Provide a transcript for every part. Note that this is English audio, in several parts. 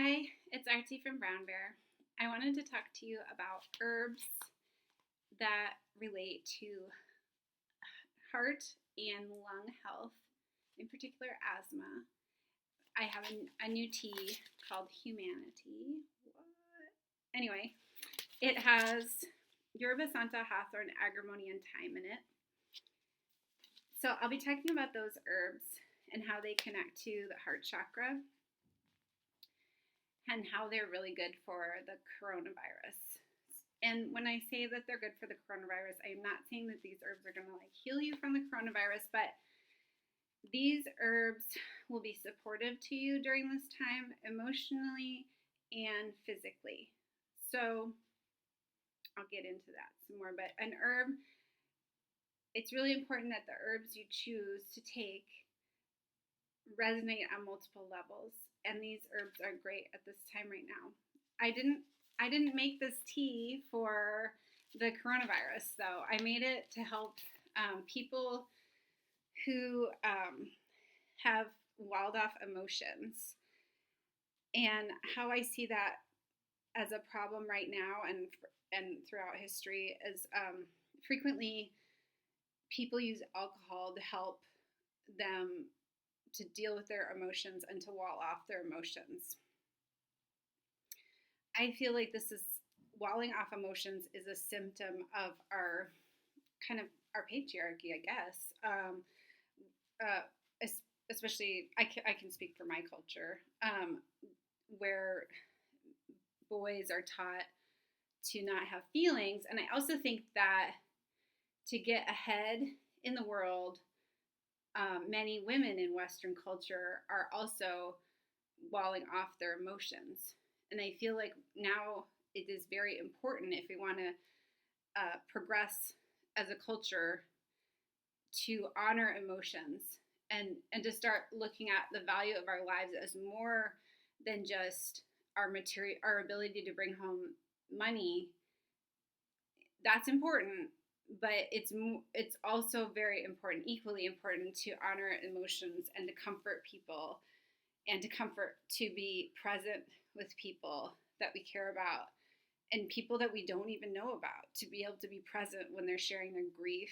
Hi, it's Arati from Brown Bear. I wanted to talk to you about herbs that relate to heart and lung health, in particular asthma. I have a new tea called Humanity. What? Anyway, it has Yerba Santa, Hawthorn, Agrimony, and Thyme in it. So I'll be talking about those herbs and how they connect to the heart chakra and how they're really good for the coronavirus. And when I say that they're good for the coronavirus, I'm not saying that these herbs are going to heal you from the coronavirus, but these herbs will be supportive to you during this time emotionally and physically. So I'll get into that some more, but an herb, it's really important that the herbs you choose to take resonate on multiple levels, and these herbs are great at this time right now. I didn't make this tea for the coronavirus, though. I made it to help people who have walled off emotions. And how I see that as a problem right now and throughout history is frequently people use alcohol to help them to deal with their emotions and to wall off their emotions. I feel like walling off emotions is a symptom of our our patriarchy, I guess. Especially, I can speak for my culture, where boys are taught to not have feelings. And I also think that to get ahead in the world, many women in Western culture are also walling off their emotions. And I feel like now it is very important, if we want to progress as a culture, to honor emotions and to start looking at the value of our lives as more than just our ability to bring home money. That's important, but it's also very important, equally important, to honor emotions and to comfort people and to be present with people that we care about and people that we don't even know about, to be able to be present when they're sharing their grief.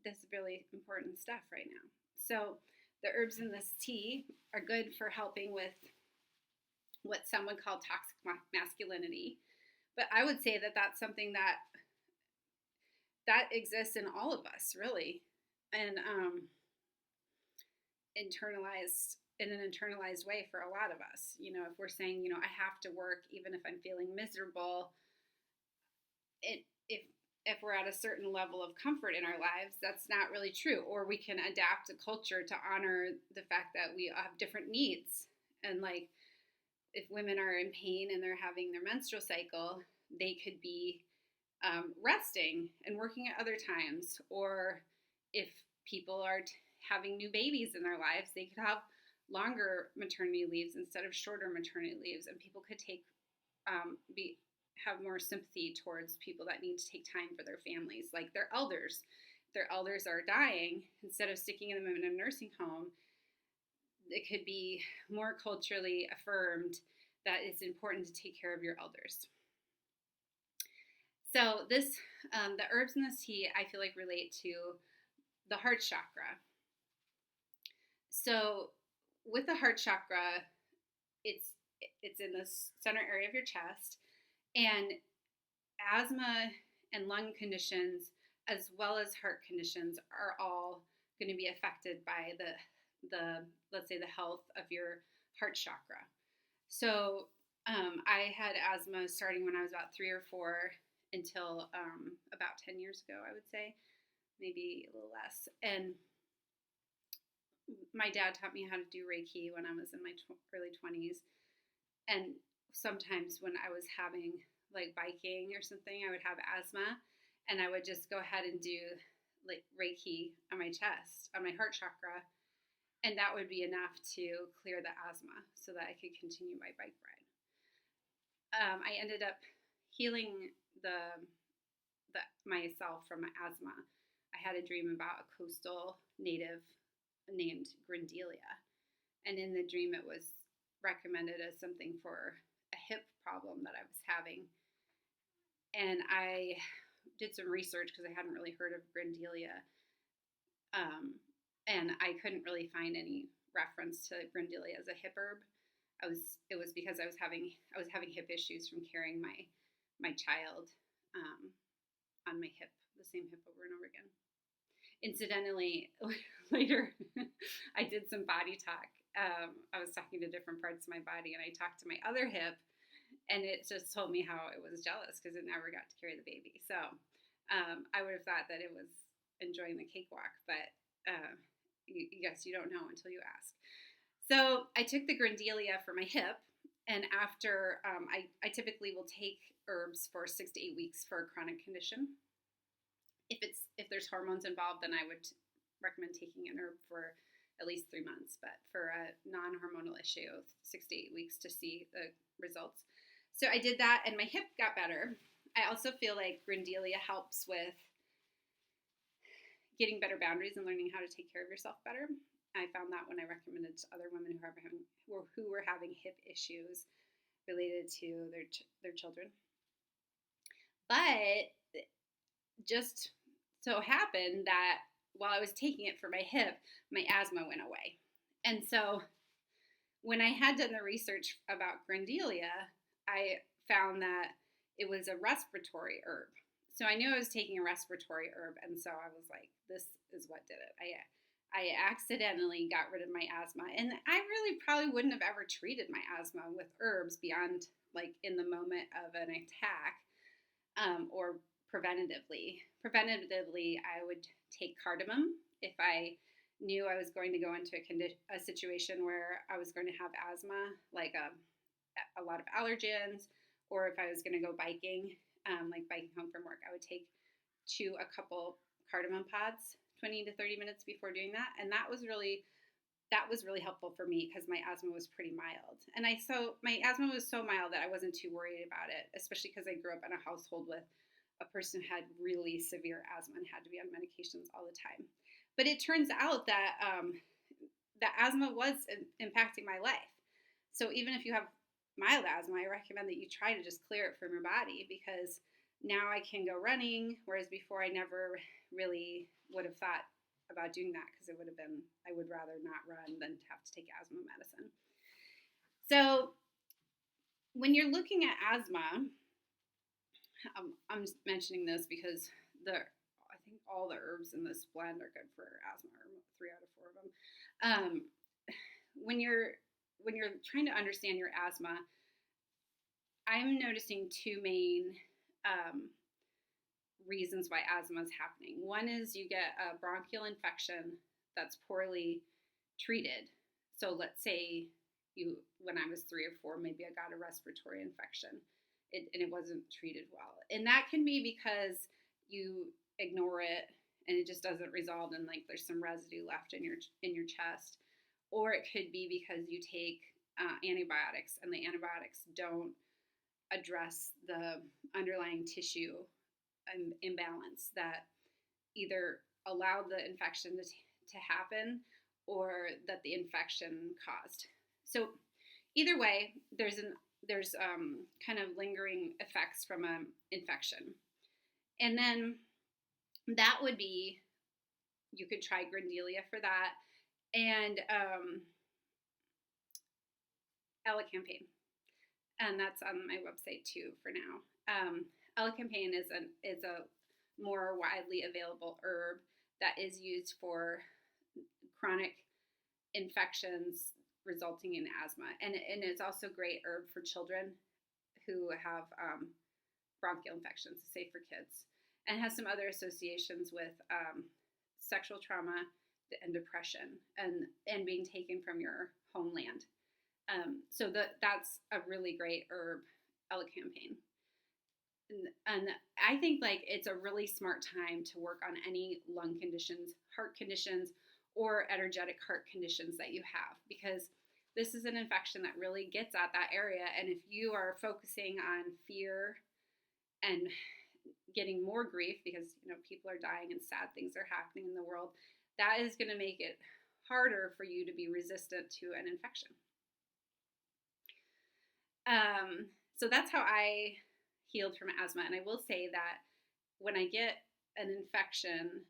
That's really important stuff right now. So the herbs in this tea are good for helping with what some would call toxic masculinity. But I would say that that's something that exists in all of us, really, and internalized in an internalized way for a lot of us. If we're saying, I have to work even if I'm feeling miserable, if we're at a certain level of comfort in our lives, that's not really true. Or we can adapt a culture to honor the fact that we have different needs. And if women are in pain and they're having their menstrual cycle, they could be resting and working at other times. Or if people are having new babies in their lives, they could have longer maternity leaves instead of shorter maternity leaves. And people could have more sympathy towards people that need to take time for their families, like their elders. Their elders are dying, instead of sticking them in a nursing home, it could be more culturally affirmed that it's important to take care of your elders. So the herbs in this tea, I feel like, relate to the heart chakra. So with the heart chakra, it's in the center area of your chest, and asthma and lung conditions, as well as heart conditions, are all going to be affected by the let's say the health of your heart chakra. So I had asthma starting when I was about 3 or 4 until about 10 years ago, I would say, maybe a little less. And my dad taught me how to do Reiki when I was in my early 20s. And sometimes when I was having biking or something, I would have asthma, and I would just go ahead and do Reiki on my chest, on my heart chakra, and that would be enough to clear the asthma so that I could continue my bike ride. I ended up healing myself from my asthma. I had a dream about a coastal native named Grindelia, And in the dream, it was recommended as something for a hip problem that I was having. And I did some research because I hadn't really heard of Grindelia. And I couldn't really find any reference to Grindelia as a hip herb. It was because I was having hip issues from carrying my child on my hip, the same hip over and over again. Incidentally, later I did some body talk. I was talking to different parts of my body, and I talked to my other hip, and it just told me how it was jealous because it never got to carry the baby. So I would have thought that it was enjoying the cakewalk, but yes, you don't know until you ask. So I took the Grindelia for my hip, and after I typically will take herbs for 6 to 8 weeks for a chronic condition. If there's hormones involved, then I would recommend taking an herb for at least 3 months. But for a non-hormonal issue, 6 to 8 weeks to see the results. So I did that, and my hip got better. I also feel like Grindelia helps with getting better boundaries and learning how to take care of yourself better. I found that when I recommended to other women who were having hip issues related to their children. But just so happened that while I was taking it for my hip, my asthma went away. And so when I had done the research about Grindelia, I found that it was a respiratory herb. So I knew I was taking a respiratory herb, and so I was like, this is what did it. I accidentally got rid of my asthma, and I really probably wouldn't have ever treated my asthma with herbs beyond like in the moment of an attack, or preventatively. Preventatively, I would take cardamom if I knew I was going to go into a situation where I was going to have asthma, like a lot of allergens, or if I was going to go biking, like biking home from work, I would chew a couple cardamom pods 20 to 30 minutes before doing that. And that was really helpful for me because my asthma was pretty mild. And my asthma was so mild that I wasn't too worried about it, especially because I grew up in a household with a person who had really severe asthma and had to be on medications all the time. But it turns out that the asthma was impacting my life. So even if you have mild asthma, I recommend that you try to just clear it from your body, because now I can go running, whereas before I never really would have thought about doing that because I would rather not run than to have to take asthma medicine. So when you're looking at asthma, I'm just mentioning this because I think all the herbs in this blend are good for asthma, or 3 out of 4 of them. When you're trying to understand your asthma, I'm noticing 2 main reasons why asthma is happening. One is you get a bronchial infection that's poorly treated. So let's say when I was 3 or 4, maybe I got a respiratory infection and it wasn't treated well. And that can be because you ignore it and it just doesn't resolve, and like there's some residue left in your chest. Or it could be because you take antibiotics and the antibiotics don't address the underlying tissue imbalance that either allowed the infection to happen or that the infection caused. So either way, there's kind of lingering effects from an infection. And then that would be, you could try Grindelia for that, and Elecampane. And that's on my website too for now. Elecampane is a more widely available herb that is used for chronic infections resulting in asthma. And it's also a great herb for children who have bronchial infections, safe for kids. And has some other associations with sexual trauma and depression and being taken from your homeland. So that's a really great herb, Elecampane. And I think like it's a really smart time to work on any lung conditions, heart conditions, or energetic heart conditions that you have, because this is an infection that really gets at that area. And if you are focusing on fear and getting more grief because people are dying and sad things are happening in the world, that is going to make it harder for you to be resistant to an infection. So that's how I healed from asthma. And I will say that when I get an infection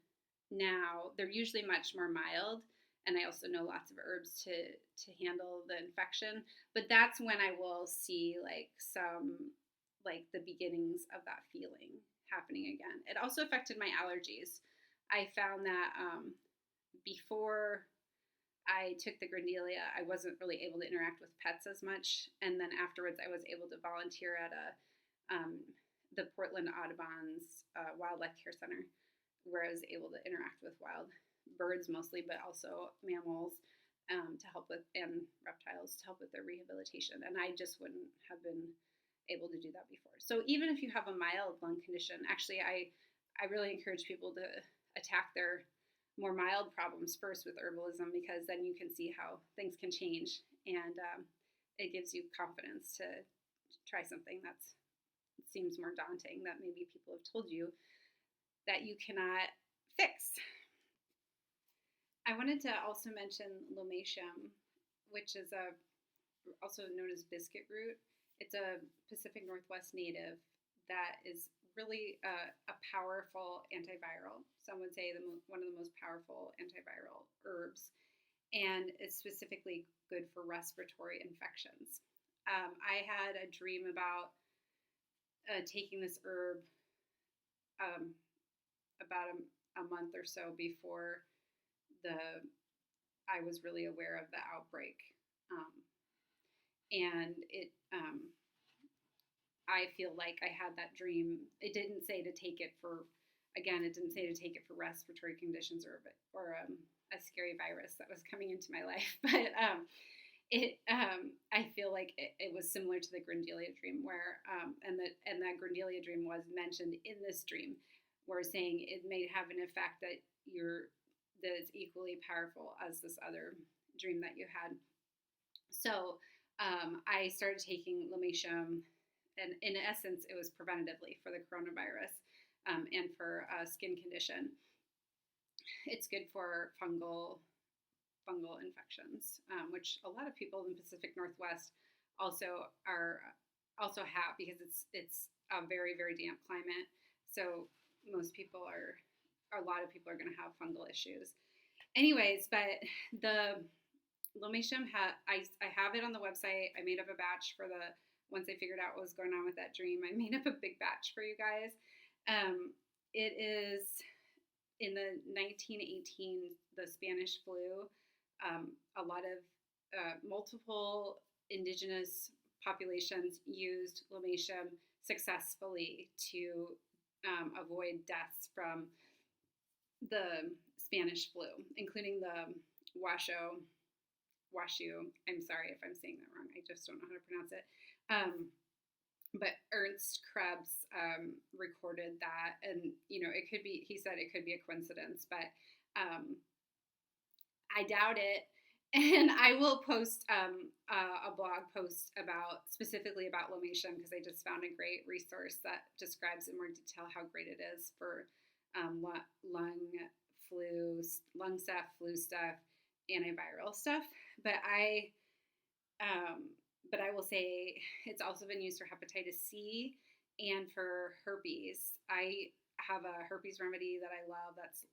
now, they're usually much more mild. And I also know lots of herbs to handle the infection. But that's when I will see like the beginnings of that feeling happening again. It also affected my allergies. I found that before I took the Grindelia, I wasn't really able to interact with pets as much. And then afterwards, I was able to volunteer at the Portland Audubon's Wildlife Care Center, where I was able to interact with wild birds mostly, but also mammals to help with, and reptiles to help with their rehabilitation. And I just wouldn't have been able to do that before. So even if you have a mild lung condition, actually, I really encourage people to attack their more mild problems first with herbalism, because then you can see how things can change, and it gives you confidence to try something that seems more daunting, that maybe people have told you that you cannot fix. I wanted to also mention Lomatium, which is also known as biscuit root. It's a Pacific Northwest native that is really a powerful antiviral. Some would say one of the most powerful antiviral herbs, and it's specifically good for respiratory infections. I had a dream about taking this herb about a month or so before I was really aware of the outbreak, and it. I feel like I had that dream. It didn't say to take it for, again, it didn't say to take it for respiratory conditions or a scary virus that was coming into my life. But I feel like it was similar to the Grindelia dream, where and that Grindelia dream was mentioned in this dream, where saying it may have an effect that is equally powerful as this other dream that you had. So I started taking Lomatium. And in essence, it was preventatively for the coronavirus and for a skin condition. It's good for fungal infections, which a lot of people in the Pacific Northwest also have, because it's a very, very damp climate. So a lot of people are going to have fungal issues. Anyways, but the Lomatium, I have it on the website. I made up a batch for once I figured out what was going on with that dream, I made up a big batch for you guys. It is in the 1918, the Spanish flu. A lot of multiple indigenous populations used Lomatium successfully to avoid deaths from the Spanish flu, including the Washoe. I'm sorry if I'm saying that wrong. I just don't know how to pronounce it. But Ernst Krebs recorded that, and he said it could be a coincidence, but I doubt it. And I will post a blog post specifically about Lomatium, because I just found a great resource that describes in more detail how great it is for lung stuff, flu stuff, antiviral stuff. But I will say it's also been used for hepatitis C and for herpes. I have a herpes remedy that I love that's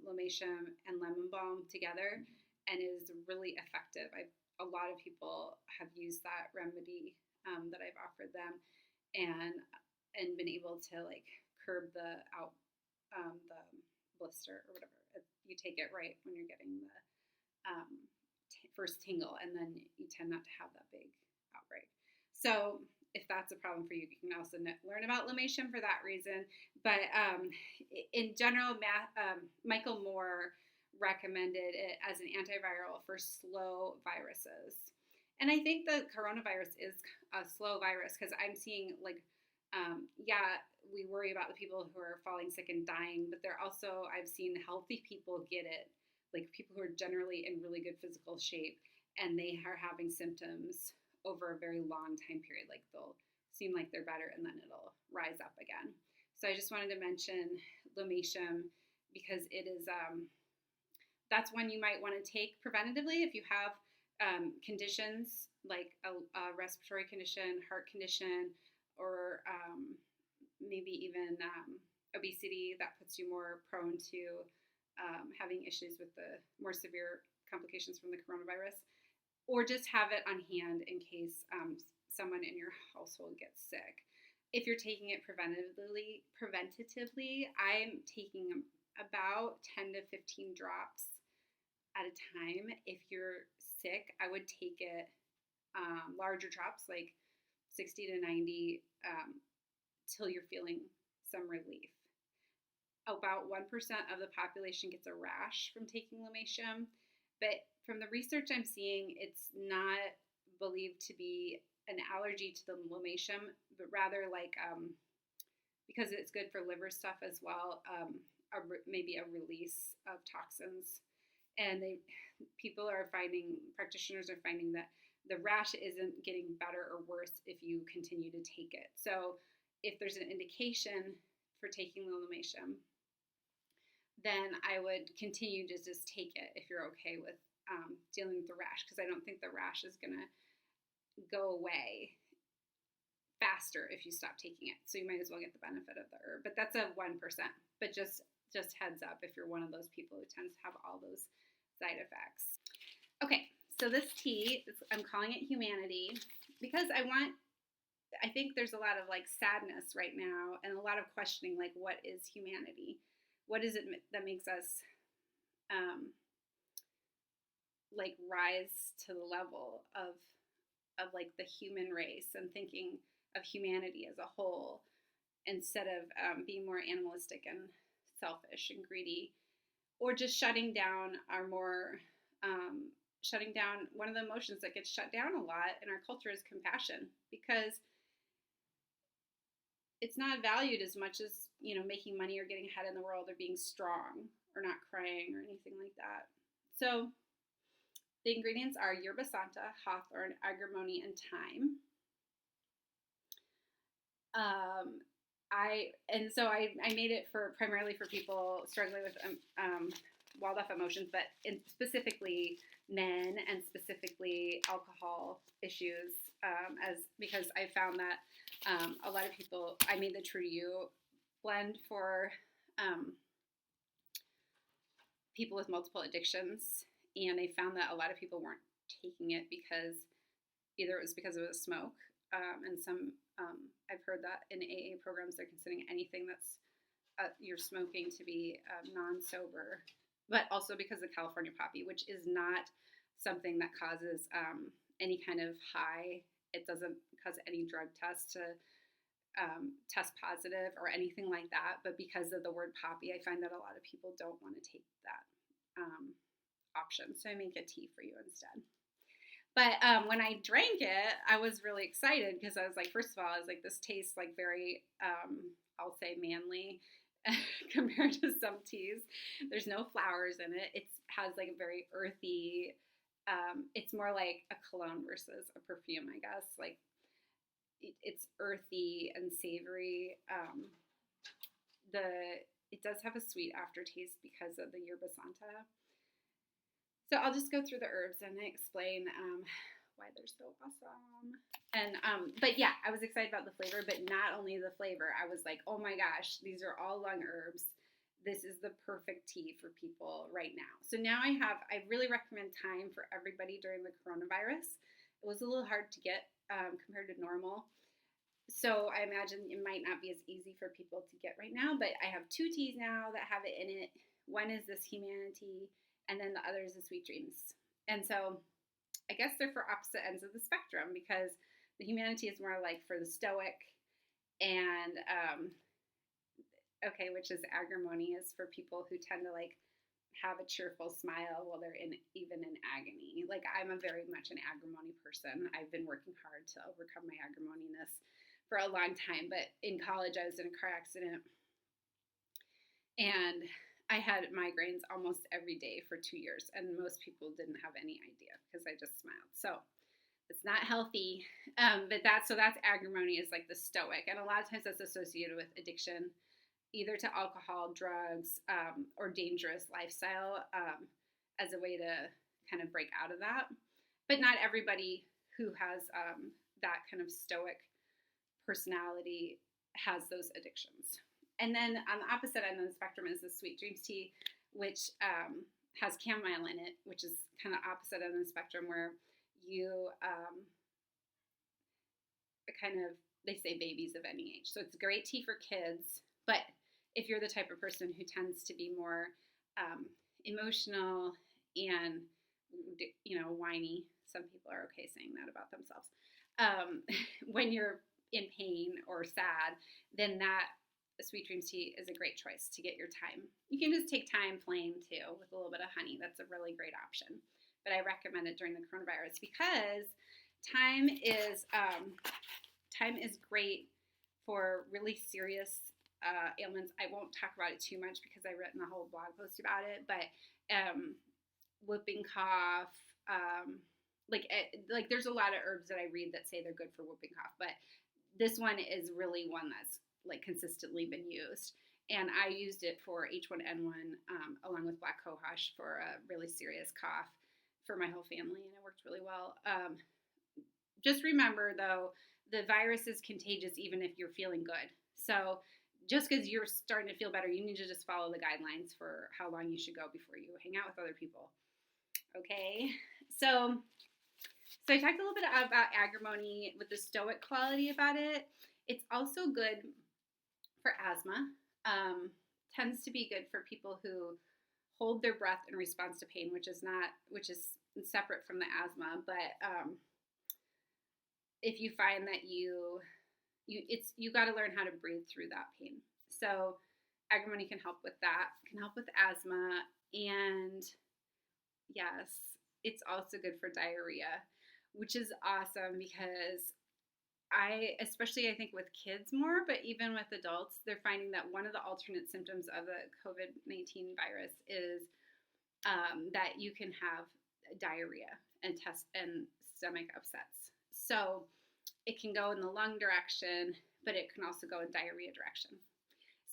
Lomatium and lemon balm together, and is really effective. A lot of people have used that remedy that I've offered them, and been able to like curb the blister or whatever. You take it right when you're getting the first tingle, and then you tend not to have that big outbreak. So if that's a problem for you, you can also learn about Lomatium for that reason. But in general, Michael Moore recommended it as an antiviral for slow viruses. And I think the coronavirus is a slow virus, because I'm seeing we worry about the people who are falling sick and dying, but I've seen healthy people get it, like people who are generally in really good physical shape, and they are having symptoms over a very long time period. Like they'll seem like they're better, and then it'll rise up again. So I just wanted to mention Lomatium, because it is that's one you might want to take preventatively if you have conditions like a respiratory condition, heart condition, or maybe even obesity that puts you more prone to having issues with the more severe complications from the coronavirus, or just have it on hand in case someone in your household gets sick. If you're taking it preventatively, I'm taking about 10 to 15 drops at a time. If you're sick, I would take it larger drops, like 60 to 90, till you're feeling some relief. About 1% of the population gets a rash from taking Lomatium, but from the research I'm seeing, it's not believed to be an allergy to the Lomatium, but rather like because it's good for liver stuff as well, maybe a release of toxins. And practitioners are finding that the rash isn't getting better or worse if you continue to take it. So if there's an indication for taking the Lomatium, then I would continue to just take it if you're okay with dealing with the rash, because I don't think the rash is going to go away faster if you stop taking it. So you might as well get the benefit of the herb. But that's a 1%. But just heads up if you're one of those people who tends to have all those side effects. Okay, so this tea, I'm calling it Humanity because I think there's a lot of like sadness right now and a lot of questioning, like, what is humanity? What is it that makes us like rise to the level of like the human race and thinking of humanity as a whole instead of being more animalistic and selfish and greedy, or just shutting down one of the emotions that gets shut down a lot in our culture is compassion, because it's not valued as much as, making money or getting ahead in the world or being strong or not crying or anything like that. So the ingredients are Yerba Santa, Hawthorn, Agrimony, and Thyme. I made it primarily for people struggling with walled-off emotions, but specifically men and specifically alcohol issues, because I found that a lot of people. I made the True to You blend for people with multiple addictions, and I found that a lot of people weren't taking it because either it was because it was smoke, and some I've heard that in AA programs they're considering anything that's you're smoking to be non-sober, but also because of California poppy, which is not something that causes any kind of high. It doesn't cause any drug test to test positive or anything like that, but because of the word poppy, I find that a lot of people don't want to take that option. So I make a tea for you instead. But when I drank it, I was really excited because I was like, first of all, I was like, this tastes like very, I'll say manly compared to some teas. There's no flowers in it. It has like a very earthy, it's more like a cologne versus a perfume, I guess. Like it's earthy and savory. It does have a sweet aftertaste because of the Yerba Santa. So I'll just go through the herbs and explain why they're so awesome. And but yeah, I was excited about the flavor, but not only the flavor. I was like, oh my gosh, these are all lung herbs. This is the perfect tea for people right now. So now I really recommend Thyme for everybody during the coronavirus. It was a little hard to get compared to normal. So I imagine it might not be as easy for people to get right now, but I have 2 teas now that have it in it. One is this Humanity, and then the other is the Sweet Dreams. And so I guess they're for opposite ends of the spectrum, because the Humanity is more like for the stoic, and which is Agrimony is for people who tend to like have a cheerful smile while they're even in agony. Like I'm a very much an Agrimony person. I've been working hard to overcome my Agrimoniness for a long time, but in college I was in a car accident and I had migraines almost every day for 2 years, and most people didn't have any idea because I just smiled. So it's not healthy, but that's Agrimony is like the stoic, and a lot of times that's associated with addiction, either to alcohol, drugs, or dangerous lifestyle. as a way to kind of break out of that. But not everybody who has that kind of stoic personality has those addictions. And then on the opposite end of the spectrum is the Sweet Dreams tea, which has chamomile in it, which is kind of opposite end of the spectrum, where you kind of, they say babies of any age. So it's great tea for kids, but if you're the type of person who tends to be more emotional and, whiny, some people are okay saying that about themselves, when you're in pain or sad, then that Sweet Dreams tea is a great choice to get your thyme. You can just take thyme plain too with a little bit of honey. That's a really great option. But I recommend it during the coronavirus because thyme is great for really serious ailments. I won't talk about it too much because I've written a whole blog post about it. But whooping cough, there's a lot of herbs that I read that say they're good for whooping cough, but this one is really one that's like consistently been used. And I used it for H1N1 along with black cohosh for a really serious cough for my whole family, and it worked really well. Just remember, though, the virus is contagious even if you're feeling good. So just because you're starting to feel better, you need to just follow the guidelines for how long you should go before you hang out with other people. Okay, so I talked a little bit about Agrimony with the stoic quality about it. It's also good for asthma. Tends to be good for people who hold their breath in response to pain, which is separate from the asthma. But if you find that you got to learn how to breathe through that pain. So Agrimony can help with that. Can help with asthma, and yes, it's also good for diarrhea, which is awesome because I think with kids more, but even with adults, they're finding that one of the alternate symptoms of the COVID-19 virus is that you can have diarrhea and stomach upsets. So it can go in the lung direction, but it can also go in diarrhea direction.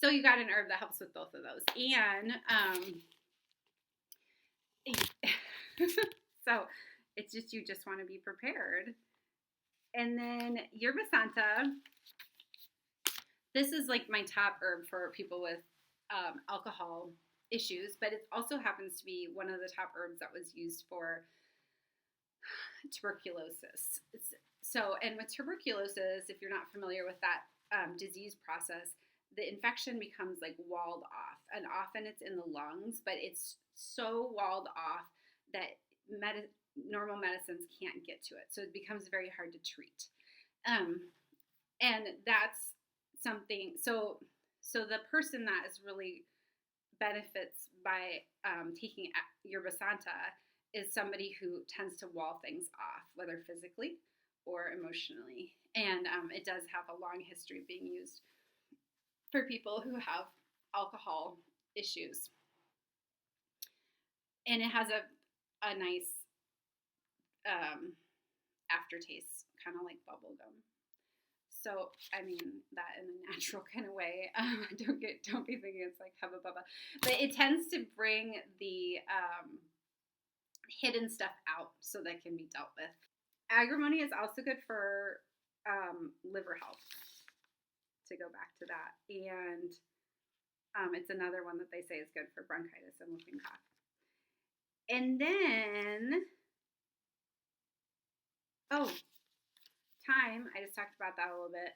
So you got an herb that helps with both of those. And so it's just, you just want to be prepared. And then Yerba Santa, this is like my top herb for people with alcohol issues, but it also happens to be one of the top herbs that was used for tuberculosis. And with tuberculosis, if you're not familiar with that disease process, the infection becomes like walled off, and often it's in the lungs, but it's so walled off that normal medicines can't get to it. So it becomes very hard to treat. And that's something, so the person that is really benefits by taking Yerba Santa is somebody who tends to wall things off, whether physically or emotionally. And it does have a long history of being used for people who have alcohol issues. And it has a nice aftertaste, kind of like bubble gum. So, I mean, that in a natural kind of way. Don't be thinking it's like Hubba Bubba. But it tends to bring the hidden stuff out so that can be dealt with. Agrimony is also good for liver health, to go back to that. And it's another one that they say is good for bronchitis and whooping cough. And then, thyme, I just talked about that a little bit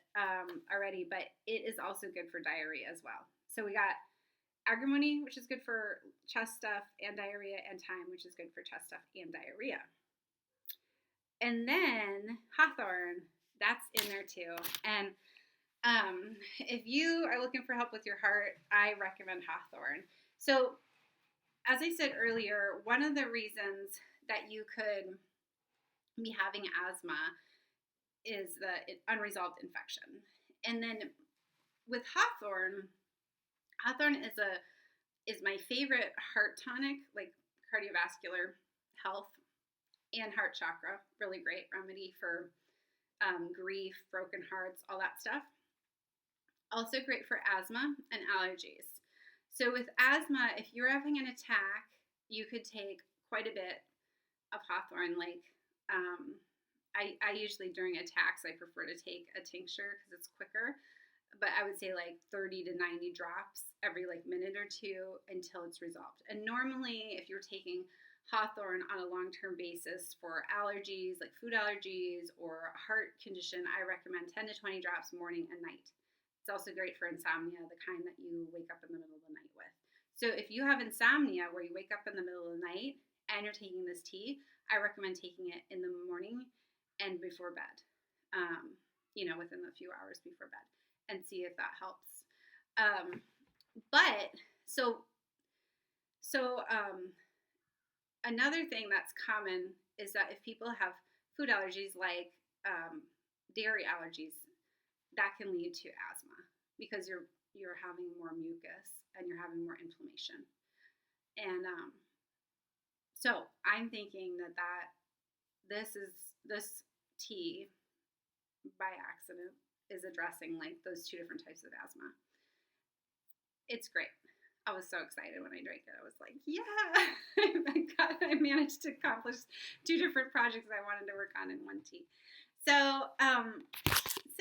already, but it is also good for diarrhea as well. So we got Agrimony, which is good for chest stuff and diarrhea, and thyme, which is good for chest stuff and diarrhea. And then Hawthorn, that's in there too. And if you are looking for help with your heart, I recommend Hawthorn. So as I said earlier, one of the reasons that you could be having asthma is the unresolved infection. And then with Hawthorn is my favorite heart tonic, like cardiovascular health and heart chakra. Really great remedy for grief, broken hearts, all that stuff. Also great for asthma and allergies. So with asthma, if you're having an attack, you could take quite a bit of Hawthorn. Like, I usually during attacks, I prefer to take a tincture because it's quicker. But I would say like 30 to 90 drops every like minute or two until it's resolved. And normally, if you're taking Hawthorn on a long-term basis for allergies, like food allergies or a heart condition, I recommend 10 to 20 drops morning and night. It's also great for insomnia, the kind that you wake up in the middle of the night with. So if you have insomnia where you wake up in the middle of the night and you're taking this tea, I recommend taking it in the morning and before bed, within a few hours before bed, and see if that helps. Another thing that's common is that if people have food allergies like dairy allergies, that can lead to asthma because you're having more mucus and you're having more inflammation. And so I'm thinking that this tea by accident is addressing like those two different types of asthma. It's great. I was so excited when I drank it. I was like, yeah, I managed to accomplish two different projects I wanted to work on in one tea. So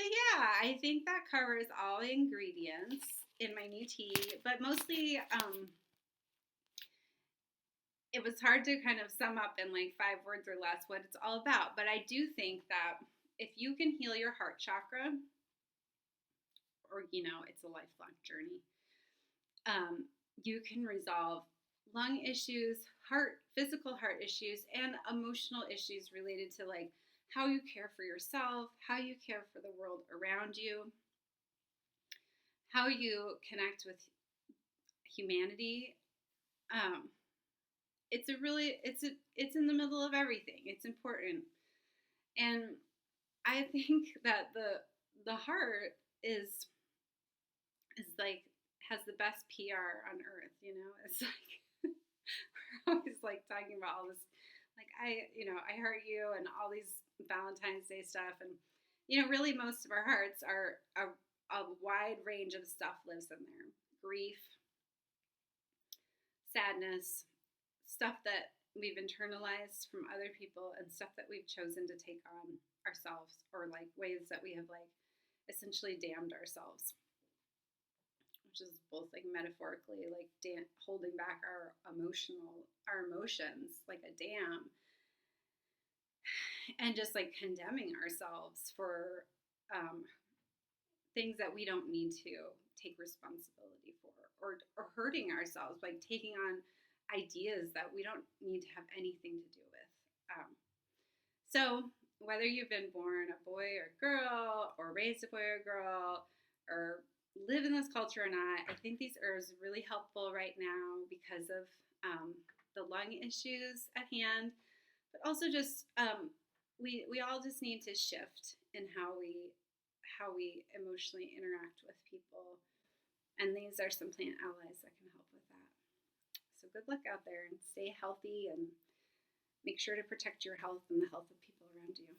yeah, I think that covers all the ingredients in my new tea, but mostly it was hard to kind of sum up in like 5 words or less what it's all about. But I do think that if you can heal your heart chakra, or, it's a lifelong journey, you can resolve lung issues, physical heart issues, and emotional issues related to like how you care for yourself, how you care for the world around you, how you connect with humanity. It's in the middle of everything. It's important. And I think that the heart is like has the best PR on earth, It's like we're always like talking about all this, like I heart you and all these Valentine's Day stuff, and really most of our hearts are a wide range of stuff lives in there. Grief, sadness, stuff that we've internalized from other people, and stuff that we've chosen to take on ourselves, or like ways that we have like essentially damned ourselves, which is both like metaphorically like holding back our emotions like a dam, and just like condemning ourselves for things that we don't need to take responsibility for, or hurting ourselves by taking on ideas that we don't need to have anything to do with. So whether you've been born a boy or girl, or raised a boy or girl, or live in this culture or not, I think these herbs are really helpful right now because of the lung issues at hand, but also just we all just need to shift in how we emotionally interact with people, and these are some plant allies that can help with that. So good luck out there, and stay healthy, and make sure to protect your health and the health of people around you.